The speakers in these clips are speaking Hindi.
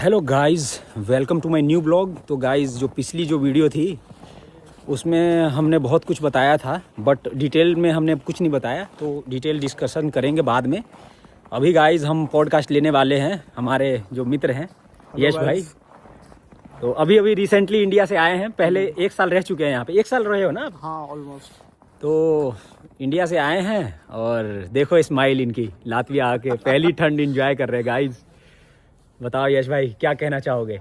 Hello guys, welcome to my new blog. तो गाइस, जो पिछली वीडियो थी उसमें हमने बहुत कुछ बताया था, बट डिटेल में हमने कुछ नहीं बताया, तो डिटेल डिस्कशन करेंगे बाद में। अभी गाइस हम पॉडकास्ट लेने वाले हैं, हमारे जो मित्र हैं यश भाई। तो अभी रिसेंटली इंडिया से आए हैं, पहले 1 साल रह चुके हैं यहाँ पे। 1 साल रहे हो ना? हाँ, ऑलमोस्ट। तो इंडिया से आए हैं और देखो स्माइल इनकी, लातविया आके पहली ठंड एंजॉय कर रहे हैं गाइस। बताओ यश भाई, क्या कहना चाहोगे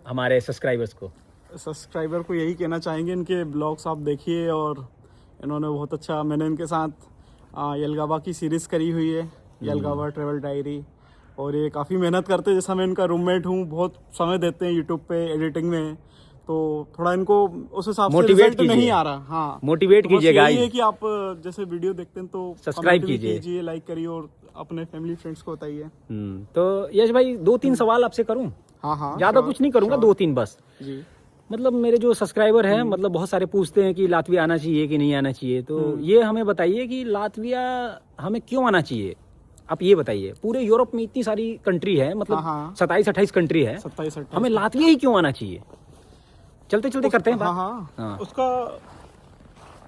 हमारे सब्सक्राइबर्स को? सब्सक्राइबर को यही कहना चाहेंगे, इनके ब्लॉग्स आप देखिए। और इन्होंने बहुत अच्छा, मैंने इनके साथ यलगावा की सीरीज़ करी हुई है, यलगावा ट्रैवल डायरी। और ये काफ़ी मेहनत करते हैं, जैसा मैं इनका रूममेट हूँ, बहुत समय देते हैं यूट्यूब पे एडिटिंग में। तो थोड़ा इनको उस हिसाब से रिजल्ट नहीं आ रहा। हाँ, मोटिवेट कीजिए गाइस। ये कि आप जैसे वीडियो देखते हैं तो सब्सक्राइब कीजिए, लाइक करिए और अपने फैमिली फ्रेंड्स को बताइए। तो यश भाई 2-3 सवाल आपसे करूं? हाँ, ज्यादा कुछ नहीं करूंगा, 2-3 बस जी। मतलब मेरे जो सब्सक्राइबर हैं, मतलब बहुत सारे पूछते हैं कि लातविया आना चाहिए कि नहीं आना चाहिए। तो ये हमें बताइए कि लातविया हमें क्यों आना चाहिए। आप ये बताइए, पूरे यूरोप में इतनी सारी कंट्री है, मतलब 27-28 कंट्री है, 27-28, हमें लातविया ही क्यों आना चाहिए? चलते चलते करते हैं बात। हाँ। उसका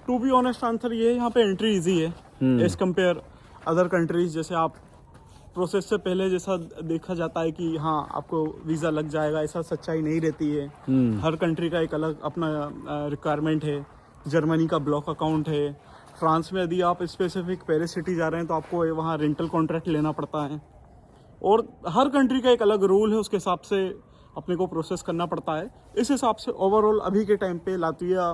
टू बी ऑनेस्ट आंसर ये है, यहाँ पे एंट्री इजी है एज कम्पेयर अदर कंट्रीज। जैसे आप प्रोसेस से पहले जैसा देखा जाता है कि हाँ आपको वीज़ा लग जाएगा, ऐसा सच्चाई नहीं रहती है। हर कंट्री का एक अलग अपना रिक्वायरमेंट है। जर्मनी का ब्लॉक अकाउंट है। फ्रांस में यदि आप स्पेसिफिक पेरिस सिटी जा रहे हैं तो आपको वहाँ रेंटल कॉन्ट्रैक्ट लेना पड़ता है। और हर कंट्री का एक अलग रूल है, उसके हिसाब से अपने को प्रोसेस करना पड़ता है। इस हिसाब से ओवरऑल अभी के टाइम पे लातविया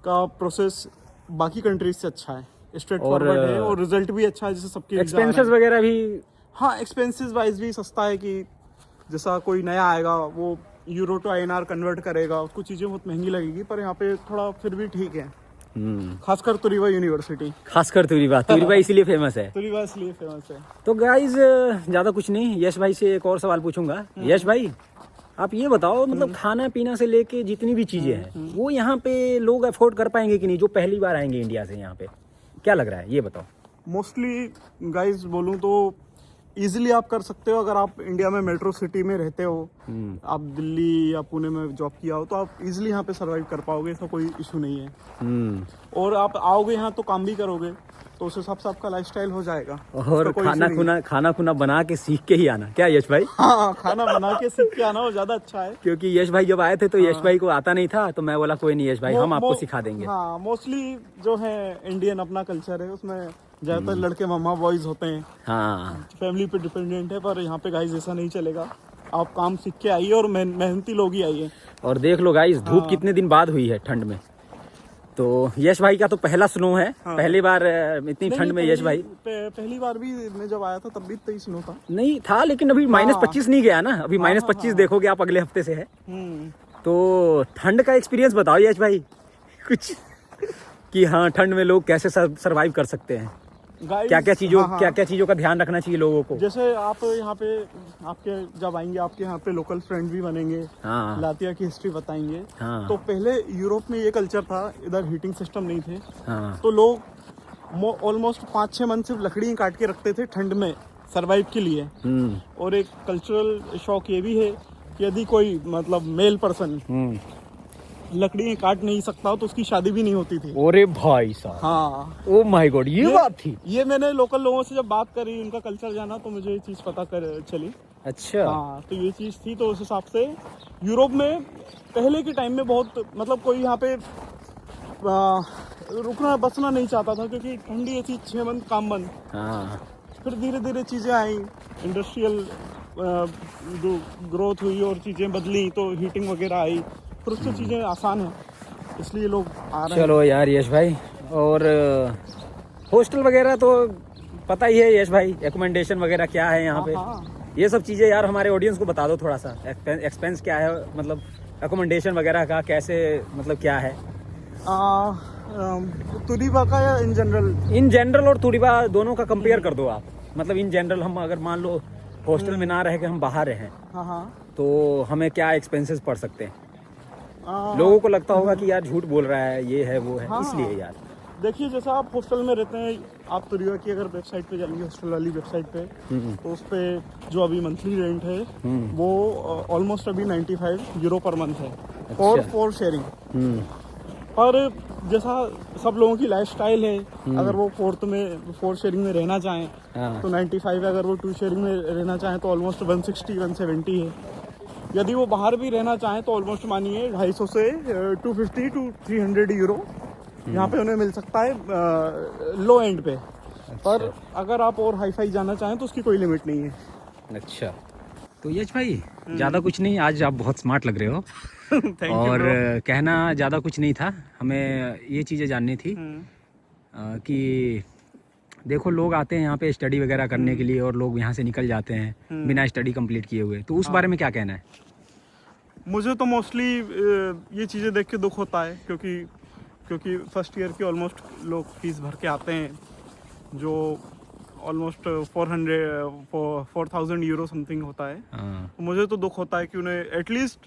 का प्रोसेस बाकी कंट्रीज से अच्छा है, स्ट्रेट फॉरवर्ड है और रिजल्ट भी अच्छा है। जैसे सबके एक्सपेंसेस वगैरह भी, हाँ, एक्सपेंसेस वाइज भी सस्ता है। कि जैसा कोई नया आएगा वो यूरो टू INR कन्वर्ट करेगा, उसको चीज़ें बहुत महंगी लगेगी, पर यहाँ पे थोड़ा फिर भी ठीक है। खासकर तुरीवा यूनिवर्सिटी, खासकर तुरीवा इसीलिए फेमस है। तुरीवा इसलिए फेमस है। तो गाइज ज्यादा कुछ नहीं, यश भाई से एक और सवाल पूछूंगा। यश भाई, आप ये बताओ, मतलब खाना पीना से लेके जितनी भी चीजें हैं वो यहाँ पे लोग अफोर्ड कर पाएंगे कि नहीं, जो पहली बार आएंगे इंडिया से यहाँ पे? क्या लग रहा है, ये बताओ। मोस्टली गाइज बोलूँ तो इजीली आप कर सकते हो। अगर आप इंडिया में मेट्रो सिटी में रहते हो, आप दिल्ली या पुणे में जॉब किया हो, तो आप इजीली यहाँ पे सरवाइव कर पाओगे, ऐसा कोई इशू नहीं है। और आप आओगे यहाँ तो काम भी करोगे, तो उस हिसाब से आपका लाइफस्टाइल हो जाएगा। और खाना खुना बना के सीख के ही आना, क्या यश भाई? हाँ, खाना बना के सीख के आना वो ज्यादा अच्छा है। क्योंकि यश भाई जब आए थे तो यश भाई को आता नहीं था, तो मैं बोला कोई नहीं यश भाई, हम आपको सिखा देंगे। हाँ, मोस्टली जो है इंडियन अपना कल्चर है, उसमें ज्यादातर लड़के मम्मा बॉयज होते हैं। हाँ, फैमिली पे डिपेंडेंट है। पर यहाँ पे गाइस ऐसा नहीं चलेगा, आप काम सीख के आइए और मेहनती लोग ही आइए। और देख लो गाइस, धूप कितने दिन बाद हुई है ठंड में। तो यश भाई का तो पहला स्नो है। पहली बार इतनी ठंड में यश भाई, पहली बार भी मैं जब आया था तब भी 23 स्नो था। नहीं था, लेकिन अभी -25 नहीं गया ना, अभी -25 देखोगे आप अगले हफ्ते से है। तो ठंड का एक्सपीरियंस बताओ यश भाई कुछ, कि हाँ ठंड में लोग कैसे सरवाइव कर सकते हैं, क्या क्या चीजों का ध्यान रखना चाहिए लोगों को। जैसे आप यहाँ पे आपके जब आएंगे, आपके यहाँ पे लोकल फ्रेंड भी बनेंगे। हाँ, लातविया की हिस्ट्री बताएंगे। हाँ, तो पहले यूरोप में ये कल्चर था, इधर हीटिंग सिस्टम नहीं थे। हाँ, तो लोग ऑलमोस्ट 5-6 मंथ सिर्फ लकड़ी काट के रखते थे ठंड में सरवाइव के लिए। और एक कल्चरल शौक ये भी है कि यदि कोई मतलब मेल पर्सन लकड़ी काट नहीं सकता हो तो उसकी शादी भी नहीं होती थी। अरे भाई साहब, हाँ, ओ माय गॉड, ये बात थी। ये मैंने लोकल लोगों से जब बात करी, उनका कल्चर जाना, तो मुझे ये चीज पता चली। अच्छा, हाँ, तो ये चीज थी। तो उस हिसाब से यूरोप में पहले के टाइम में बहुत, मतलब कोई यहाँ पे रुकना बसना नहीं चाहता था, क्योंकि ठंडी ऐसी 6 मंथ काम बंद। हाँ, फिर धीरे धीरे चीजें आई, इंडस्ट्रियल ग्रोथ हुई और चीजें बदली, तो हीटिंग वगैरह आई, फिर उससे चीजें आसान है, इसलिए लोग आ रहे हैं। चलो यार यश भाई, और हॉस्टल वगैरह तो पता ही है यश भाई, एकोमोडेशन वगैरह क्या है यहाँ पे? ये सब चीज़ें यार हमारे ऑडियंस को बता दो थोड़ा सा। एक्सपेंस क्या है, मतलब एकोमोडेशन वगैरह का कैसे, मतलब क्या है? तुरीवा का या इन जनरल? इन जनरल और तुरीवा दोनों का कंपेयर कर दो आप। मतलब इन जनरल हम अगर मान लो हॉस्टल में ना रह के हम बाहर रहें, तो हमें क्या एक्सपेंसेस पड़ सकते हैं? लोगों को लगता होगा कि यार झूठ बोल रहा है, ये है वो है, इसलिए यार। देखिए जैसा आप हॉस्टल में रहते हैं, आप तुरीवा की अगर वेबसाइट पे जाएंगे, हॉस्टल वाली वेबसाइट पे, तो उस पे जो अभी मंथली रेंट है वो ऑलमोस्ट अभी 95 यूरो पर मंथ है और फॉर शेयरिंग। पर जैसा सब लोगों की लाइफस्टाइल है, अगर वो फोर शेयरिंग में रहना चाहें तो 95 है, अगर वो 2 शेयरिंग में रहना चाहें तो ऑलमोस्ट 160 170 है। यदि वो बाहर भी रहना चाहें तो ऑलमोस्ट मानिए 250 से 250 टू 300 यूरो यहाँ पे उन्हें मिल सकता है लो एंड पे। पर अगर आप और हाई फाई जाना चाहें तो उसकी कोई लिमिट नहीं है। अच्छा, तो यश भाई ज़्यादा कुछ नहीं, आज आप बहुत स्मार्ट लग रहे हो। Thank you, और bro. कहना ज़्यादा कुछ नहीं था, हमें ये चीज़ें जाननी थी कि देखो लोग आते हैं यहाँ पे स्टडी वगैरह करने के लिए और लोग यहाँ से निकल जाते हैं बिना स्टडी कंप्लीट किए हुए, तो उस बारे में क्या कहना है? मुझे तो मोस्टली ये चीज़ें देख के दुख होता है, क्योंकि फर्स्ट ईयर की ऑलमोस्ट लोग फीस भर के आते हैं, जो ऑलमोस्ट 4,000 यूरो समथिंग होता है। तो मुझे तो दुख होता है कि उन्हें एटलीस्ट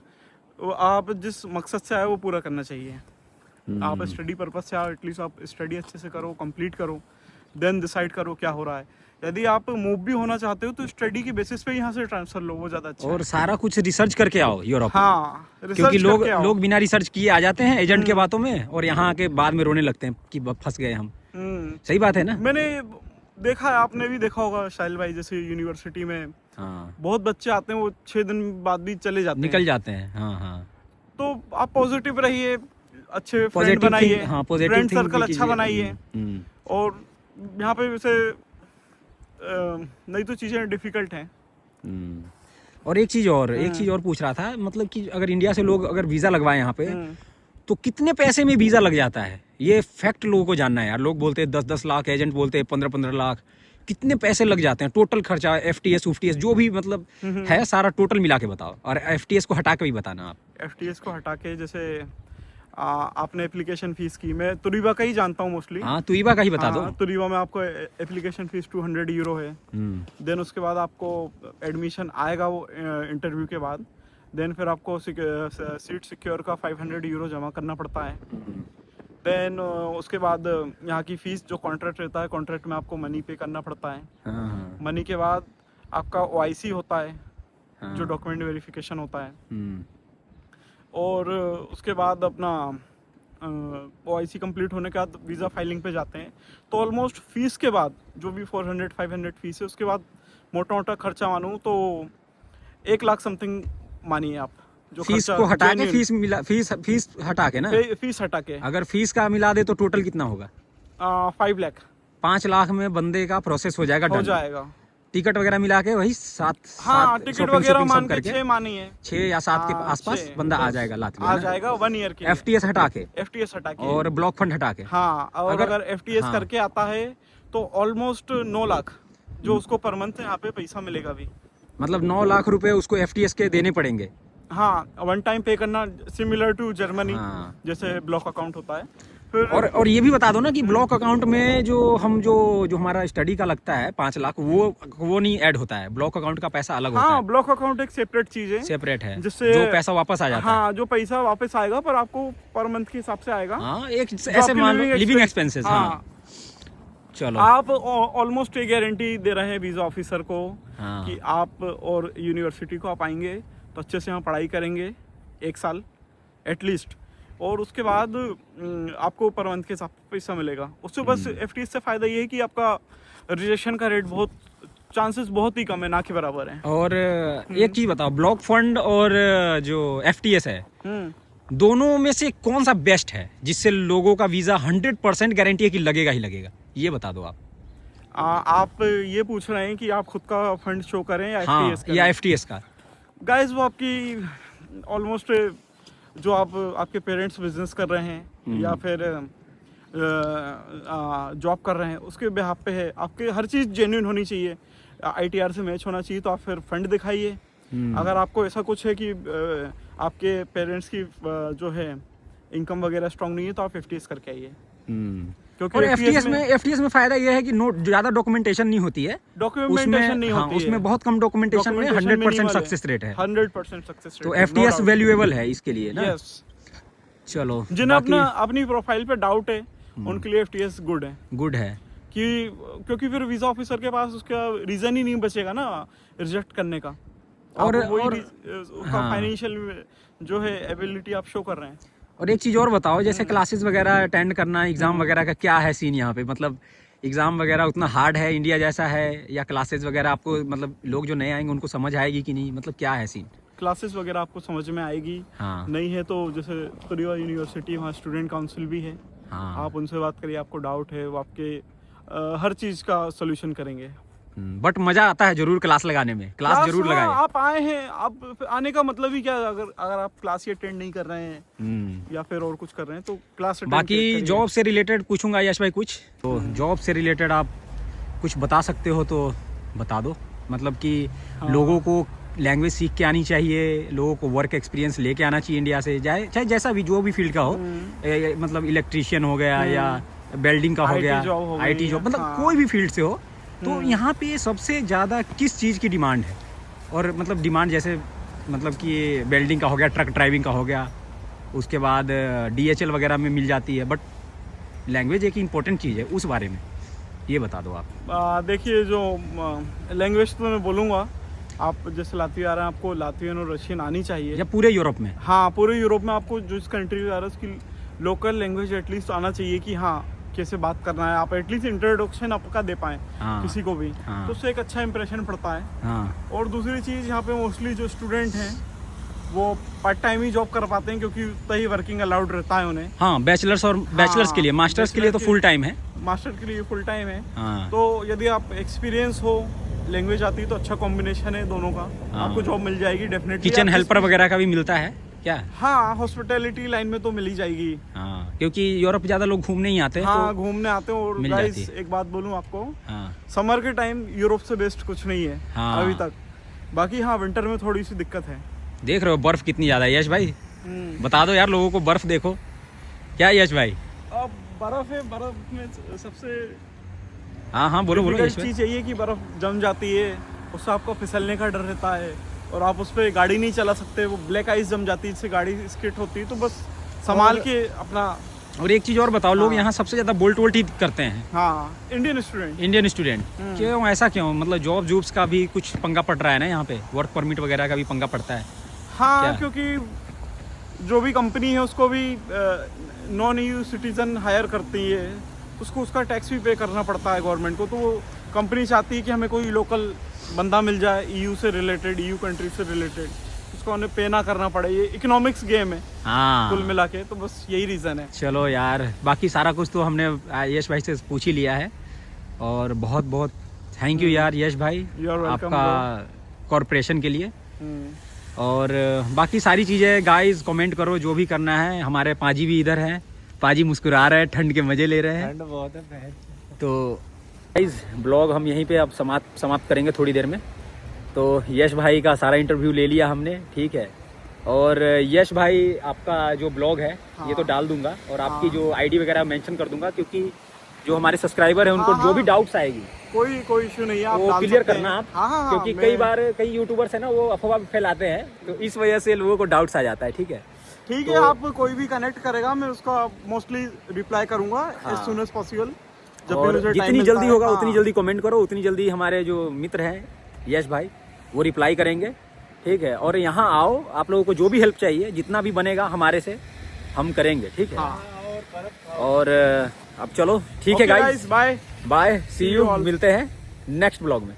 आप जिस मकसद से आए वो पूरा करना चाहिए। आप स्टडी पर्पस से आओ, एटलीस्ट आप स्टडी अच्छे से करो, कंप्लीट करो, देन डिसाइड करो क्या हो रहा है। यदि आप मूव भी होना चाहते हो तो स्टडी की बेसिस पे यहाँ से ट्रांसफर लो, वो ज़्यादा अच्छा और सारा कुछ रिसर्च करके आओ यूरोप। हाँ, क्योंकि लोग बिना रिसर्च किए आ जाते हैं एजेंट के बातों में और यहाँ आके बाद में रोने लगते हैं कि फंस गए हम। सही बात है ना? मैंने देखा है, आपने भी देखा होगा शाहिल भाई, जैसे यूनिवर्सिटी में बहुत बच्चे आते हैं, वो 6 दिन बाद भी चले जाते हैं, निकल जाते हैं। हाँ। तो आप पॉजिटिव रहिए, अच्छे फ्रेंड बनाइए, फ्रेंड सर्कल अच्छा बनाइए। और यहाँ पे वैसे नहीं तो चीज़ें डिफिकल्ट हैं। और एक चीज़ और पूछ रहा था, मतलब कि अगर इंडिया से लोग अगर वीज़ा लगवाए यहाँ पे तो कितने पैसे में वीज़ा लग जाता है? ये फैक्ट लोगों को जानना है यार। लोग बोलते हैं 10-10 लाख, एजेंट बोलते हैं 15-15 लाख। कितने पैसे लग जाते हैं टोटल खर्चा, FTS UFTS जो भी मतलब है सारा टोटल मिला के बताओ, और FTS को हटा के भी बताना आप। FTS को हटा के, जैसे आपने एप्लीकेशन फीस की, मैं तुरीवा का ही जानता हूँ मोस्टली। हाँ, तुरीवा का ही बता दो। तुरीवा में आपको एप्लीकेशन फीस 200 यूरो है। देन उसके बाद आपको एडमिशन आएगा वो इंटरव्यू के बाद। देन फिर आपको सीट सिक्योर का 500 यूरो जमा करना पड़ता है। देन उसके बाद यहाँ की फीस जो कॉन्ट्रैक्ट रहता है, कॉन्ट्रैक्ट में आपको मनी पे करना पड़ता है। मनी के बाद आपका OIC होता है, जो डॉक्यूमेंट वेरिफिकेशन होता है। और उसके बाद अपना OIC कंप्लीट होने के बाद वीज़ा फाइलिंग पे जाते हैं। तो ऑलमोस्ट फीस के बाद जो भी 400-500 फीस है, उसके बाद मोटा मोटा खर्चा मानूँ तो 1 लाख समथिंग मानिए आप। जो फीस को हटा के फीस हटा के ना, फीस हटा के अगर फीस का मिला दे तो टोटल कितना होगा? 5 लाख। 5 लाख में बंदे का प्रोसेस हो जाएगा, हो जाएगा। टिकट वगैरह मिला के वही 7 टिकट वगैरह मान के 6 मानिए, 6 या 7 के आसपास बंदा आ जाएगा लात में, आ जाएगा 1 ईयर के। FTS हटा के और ब्लॉक फंड हटा के। और अगर FTS करके आता है तो ऑलमोस्ट 9 लाख जो उसको पर मंथ यहाँ पे पैसा मिलेगा भी। मतलब 9 लाख रुपए उसको FTS के देने पड़ेंगे। हाँ, 1 टाइम पे करना, सिमिलर टू जर्मनी जैसे ब्लॉक अकाउंट होता है। फिर और ये भी बता दो ना कि ब्लॉक अकाउंट में जो हमारा स्टडी का लगता है 5 लाख, वो नहीं ऐड होता है। ब्लॉक अकाउंट का पैसा अलग होता है। ब्लॉक अकाउंट एक सेपरेट चीज है, सेपरेट है, जिससे जो पैसा वापस आ जाता है। जो पैसा वापस आएगा, पर आपको पर मंथ के हिसाब से आएगा। एक ऐसे मान लो लिविंग एक्सपेंसेस। चलो, आप ऑलमोस्ट एक गारंटी दे रहे हैं वीजा ऑफिसर को कि आप और यूनिवर्सिटी को आप आएंगे तो अच्छे से यहाँ पढ़ाई करेंगे 1 साल एटलीस्ट, और उसके बाद आपको पर मंथ के हिसाब से पैसा मिलेगा। उससे बस FTS से फायदा ये है कि आपका रिजेक्शन का रेट चांसेस बहुत ही कम है, ना के बराबर है। और एक चीज बताओ, ब्लॉक फंड और जो FTS है, दोनों में से कौन सा बेस्ट है जिससे लोगों का वीजा 100% गारंटी है कि लगेगा ही लगेगा? ये बता दो आप। आप ये पूछ रहे हैं कि आप खुद का फंड शो करें या FTS करें? या FTS का? गाइस, वो आपकी ऑलमोस्ट जो आपके पेरेंट्स बिजनेस कर रहे हैं या फिर जॉब कर रहे हैं, उसके बिहाफ पे है। आपके हर चीज़ जेन्युइन होनी चाहिए, ITR से मैच होना चाहिए, तो आप फिर फंड दिखाइए। अगर आपको ऐसा कुछ है कि आपके पेरेंट्स की जो है इनकम वगैरह स्ट्रांग नहीं है, तो आप FTS करके आइए। क्योंकि और FTS में फायदा यह है कि ज्यादा डॉक्यूमेंटेशन नहीं होती है। डॉक्यूमेंटेशन नहीं होती है, उसमें बहुत कम डॉक्यूमेंटेशन में 100% सक्सेस रेट है। 100% सक्सेस रेट। तो FTS वैल्यूएबल है इसके लिए ना। यस। चलो, जिन्हें अपनी प्रोफाइल पे डाउट है उनके लिए FTS गुड है गुड है कि क्योंकि फिर वीजा ऑफिसर के पास उसका रीजन ही नहीं बचेगा ना रिजेक्ट करने का। और फाइनेंशियल जो है एबिलिटी आप शो कर रहे हैं। और एक चीज़ और बताओ, जैसे क्लासेस वगैरह अटेंड करना, एग्ज़ाम वगैरह का क्या है सीन यहाँ पे? मतलब एग्ज़ाम वगैरह उतना हार्ड है इंडिया जैसा है, या क्लासेस वगैरह आपको मतलब लोग जो नए आएंगे उनको समझ आएगी कि नहीं, मतलब क्या है सीन? क्लासेस वगैरह आपको समझ में आएगी। हाँ नहीं है तो जैसे त्रिवा यूनिवर्सिटी वहाँ स्टूडेंट काउंसिल भी है, हाँ। आप उनसे बात करिए, आपको डाउट है वो आपके हर चीज़ का सोल्यूशन करेंगे। बट मजा आता है जरूर क्लास लगाने में, क्लास जरूर हाँ, लगाए। आप आए हैं, आप आने का मतलब ही क्या है, अगर आप क्लास ही अटेंड नहीं कर रहे हैं या फिर और कुछ कर रहे हैं तो क्लास अटेंड बाकी जॉब से रिलेटेड पूछूंगा यश भाई कुछ, तो जॉब से रिलेटेड आप कुछ बता सकते हो तो बता दो। मतलब कि लोगों को लैंग्वेज सीख के आनी चाहिए, लोगों को वर्क एक्सपीरियंस लेके आना चाहिए इंडिया से, चाहे जैसा भी जो भी फील्ड का हो, मतलब इलेक्ट्रीशियन हो गया या वेल्डिंग का हो गया, IT जॉब, मतलब कोई भी फील्ड से हो। तो यहाँ पे सबसे ज़्यादा किस चीज़ की डिमांड है? और मतलब डिमांड जैसे मतलब कि वेल्डिंग का हो गया, ट्रक ड्राइविंग का हो गया, उसके बाद DHL वगैरह में मिल जाती है, बट लैंग्वेज एक इम्पोर्टेंट चीज़ है, उस बारे में ये बता दो आप। देखिए जो लैंग्वेज तो मैं बोलूँगा, आप जैसे लातविया आ रहे हैं, आपको लातवियन और रशियन आनी चाहिए। या पूरे यूरोप में? हाँ, पूरे यूरोप में आपको जिस कंट्री में आ रहा है उसकी लोकल लैंग्वेज एटलीस्ट आना चाहिए कि हाँ कैसे बात करना है, आप एटलीस्ट इंट्रोडक्शन आपका दे पाएँ किसी को भी, तो उससे एक अच्छा इंप्रेशन पड़ता है। और दूसरी चीज़, यहाँ पे मोस्टली जो स्टूडेंट हैं वो पार्ट टाइम ही जॉब कर पाते हैं क्योंकि उतना ही वर्किंग अलाउड रहता है उन्हें। हाँ, बैचलर्स और बैचलर्स के लिए, मास्टर्स के लिए तो फुल टाइम है। मास्टर के लिए फुल टाइम है। तो यदि आप एक्सपीरियंस हो, लैंग्वेज आती है तो अच्छा कॉम्बिनेशन है दोनों का, आपको जॉब मिल जाएगी डेफिनेटली। किचन हेल्पर वगैरह का भी मिलता है क्या? हाँ, हॉस्पिटैलिटी लाइन में तो मिल ही जाएगी। हाँ, क्योंकि यूरोप ज्यादा लोग घूमने ही आते हैं। हाँ, तो घूमने आते हैं। और गाइस एक बात बोलूं आपको, समर के टाइम यूरोप से बेस्ट कुछ नहीं है अभी तक। बाकी हाँ, विंटर में थोड़ी सी दिक्कत है। देख रहे हो बर्फ कितनी ज्यादा है यश भाई? बता दो यार लोगों को, बर्फ देखो क्या यश भाई? अब बर्फ है, बर्फ में सबसे हाँ बोलो यश भाई। चीज यही कि बर्फ जम जाती है, उससे आपको फिसलने का डर रहता है और आप उस पर गाड़ी नहीं चला सकते। वो ब्लैक आइस जम जाती है, इससे गाड़ी स्किट होती है, तो बस संभाल के अपना। और एक चीज और बताओ, लोग यहाँ सबसे ज्यादा बोल्ट वोल्ट ही करते हैं। हाँ, इंडियन स्टूडेंट। क्यों, ऐसा क्यों? मतलब जॉब जूब्स का भी कुछ पंगा पड़ रहा है ना यहाँ पे, वर्क परमिट वगैरह का भी पंगा पड़ता है। हाँ, क्योंकि जो भी कंपनी है उसको भी नॉन EU सिटीजन हायर करती है, उसको उसका टैक्स भी पे करना पड़ता है गवर्नमेंट को। तो कंपनी चाहती है कि हमें कोई लोकल बंदा मिल जाए EU से रिलेटेड, EU कंट्री से रिलेटेड, उसको उन्हें पे ना करना पड़े। ये इकोनॉमिक्स गेम है कुल मिला के, तो बस यही रीज़न है। चलो यार, बाकी सारा कुछ तो हमने यश भाई से पूछ ही लिया है, और बहुत बहुत थैंक यू यार यश भाई आपका कॉर्पोरेशन के लिए। और बाकी सारी चीज़ें गाइस कमेंट करो, जो भी करना है। हमारे पाजी भी इधर हैं, पाजी मुस्कुरा रहे हैं, ठंड के मज़े ले रहे हैं। ठंड बहुत है। तो गाइस ब्लॉग हम यहीं पे अब समाप्त करेंगे थोड़ी देर में। तो यश भाई का सारा इंटरव्यू ले लिया हमने, ठीक है। और यश भाई आपका जो ब्लॉग है ये तो डाल दूंगा, और आपकी जो ID वगैरह मेंशन कर दूंगा, क्योंकि जो हमारे सब्सक्राइबर हैं उनको जो भी डाउट्स आएगी, कोई इशू नहीं है, आप वो क्लियर करना आप। क्योंकि कई बार कई यूट्यूबर्स है ना, वो अफवाह फैलाते हैं, तो इस वजह से लोगों को डाउट्स आ जाता है। ठीक है, ठीक है। आप कोई भी कनेक्ट करेगा, मैं उसका मोस्टली रिप्लाई करूंगा एज सून एज पॉसिबल। और जितनी जल्दी होगा उतनी जल्दी कमेंट करो, उतनी जल्दी हमारे जो मित्र हैं यश भाई वो रिप्लाई करेंगे, ठीक है। और यहाँ आओ, आप लोगों को जो भी हेल्प चाहिए, जितना भी बनेगा हमारे से हम करेंगे, ठीक है। और अब चलो, ठीक है गाइस, बाय सी यू, मिलते हैं नेक्स्ट ब्लॉग में।